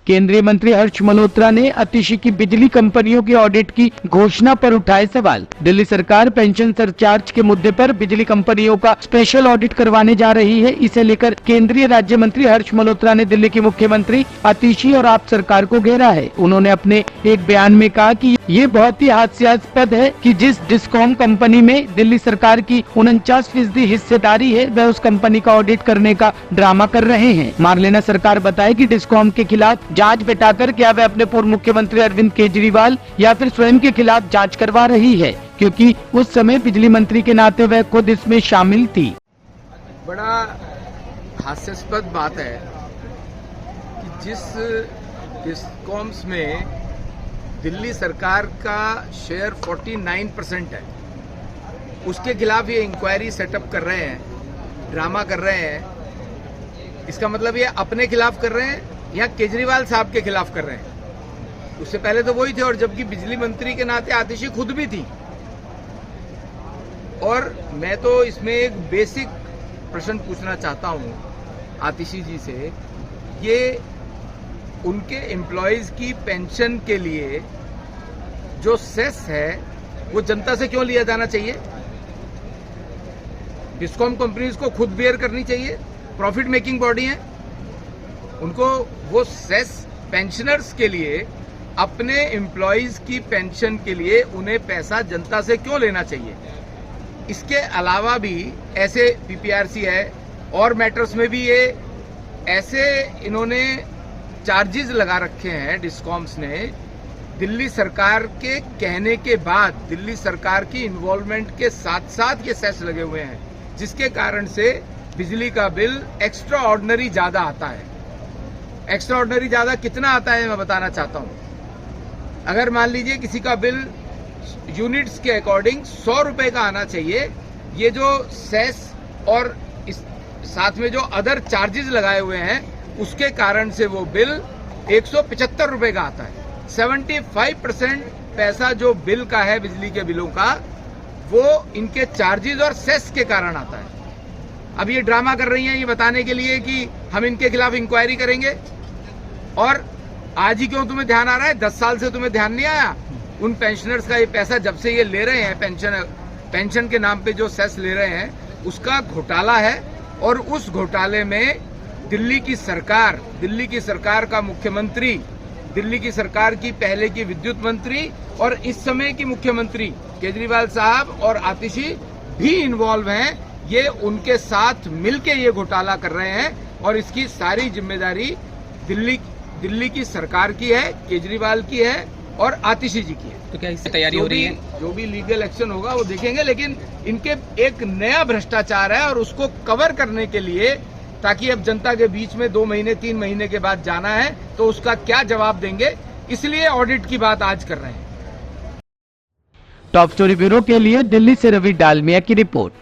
केंद्रीय मंत्री हर्ष मल्होत्रा ने आतिशी की बिजली कंपनियों की ऑडिट की घोषणा पर उठाए सवाल। दिल्ली सरकार पेंशन सरचार्ज के मुद्दे पर बिजली कंपनियों का स्पेशल ऑडिट करवाने जा रही है। इसे लेकर केंद्रीय राज्य मंत्री हर्ष मल्होत्रा ने दिल्ली के मुख्यमंत्री आतिशी और आप सरकार को घेरा है। उन्होंने अपने एक बयान में कहा कि ये बहुत ही हास्यास्पद है कि जिस डिस्कॉम कंपनी में दिल्ली सरकार की 49% हिस्सेदारी है, वह उस कंपनी का ऑडिट करने का ड्रामा कर रहे हैं। मार्लेना सरकार बताए कि डिस्कॉम के खिलाफ जांच बिठाकर क्या वह अपने पूर्व मुख्यमंत्री अरविंद केजरीवाल या फिर स्वयं के खिलाफ जांच करवा रही है, क्योंकि उस समय बिजली मंत्री के नाते वह खुद इसमें शामिल थी। बड़ा हास्यास्पद बात है कि जिस डिस्कॉम्स में दिल्ली सरकार का शेयर 49% है, उसके खिलाफ ये इंक्वायरी सेटअप कर रहे हैं, ड्रामा कर रहे हैं। इसका मतलब ये अपने खिलाफ कर रहे हैं या केजरीवाल साहब के खिलाफ कर रहे हैं। उससे पहले तो वही थे, और जबकि बिजली मंत्री के नाते आतिशी खुद भी थी। और मैं तो इसमें एक बेसिक प्रश्न पूछना चाहता हूं आतिशी जी से, ये उनके एम्प्लॉयज की पेंशन के लिए जो सेस है वो जनता से क्यों लिया जाना चाहिए? डिस्कॉम कंपनीज को खुद बेयर करनी चाहिए, प्रॉफिट मेकिंग बॉडी है। उनको वो सेस पेंशनर्स के लिए, अपने एम्प्लॉयज की पेंशन के लिए उन्हें पैसा जनता से क्यों लेना चाहिए? इसके अलावा भी ऐसे पीपीआरसी है और मैटर्स में भी ये ऐसे इन्होंने चार्जेस लगा रखे हैं डिस्कॉम्स ने, दिल्ली सरकार के कहने के बाद, दिल्ली सरकार की इन्वॉल्वमेंट के साथ साथ ये सेस लगे हुए हैं, जिसके कारण से बिजली का बिल एक्स्ट्रा ऑर्डिनरी ज्यादा आता है। एक्स्ट्रा ऑर्डिनरी ज्यादा कितना आता है मैं बताना चाहता हूं। अगर मान लीजिए किसी का बिल यूनिट्स के अकॉर्डिंग 100 रुपए का आना चाहिए, ये जो सेस और इस साथ में जो अदर चार्जेस लगाए हुए हैं, उसके कारण से वो बिल 175 रुपए का आता है। 75% पैसा जो बिल का है, बिजली के बिलों का, वो इनके चार्जेस और सेस के कारण आता है। अब ये ड्रामा कर रही हैं ये बताने के लिए कि हम इनके खिलाफ इंक्वायरी करेंगे। और आज ही क्यों तुम्हें ध्यान आ रहा है? 10 साल से तुम्हें ध्यान नहीं आया? उन पेंशनर्स का ये पैसा जब से ये ले रहे हैं, पेंशन के नाम पे जो सेस ले रहे हैं, उसका घोटाला है। और उस घोटाले में दिल्ली की सरकार का मुख्यमंत्री, दिल्ली की सरकार की पहले की विद्युत मंत्री और इस समय की मुख्यमंत्री केजरीवाल साहब और आतिशी भी इन्वॉल्व हैं। ये उनके साथ मिलके ये घोटाला कर रहे हैं और इसकी सारी जिम्मेदारी दिल्ली की सरकार की है, केजरीवाल की है और आतिशी जी की है। तो क्या इससे तैयारी हो रही है? जो भी लीगल एक्शन होगा वो देखेंगे, लेकिन इनके एक नया भ्रष्टाचार है और उसको कवर करने के लिए, ताकि अब जनता के बीच में 2 महीने 3 महीने के बाद जाना है तो उसका क्या जवाब देंगे, इसलिए ऑडिट की बात आज कर रहे हैं। टॉप स्टोरी ब्यूरो के लिए दिल्ली से रवि डालमिया की रिपोर्ट।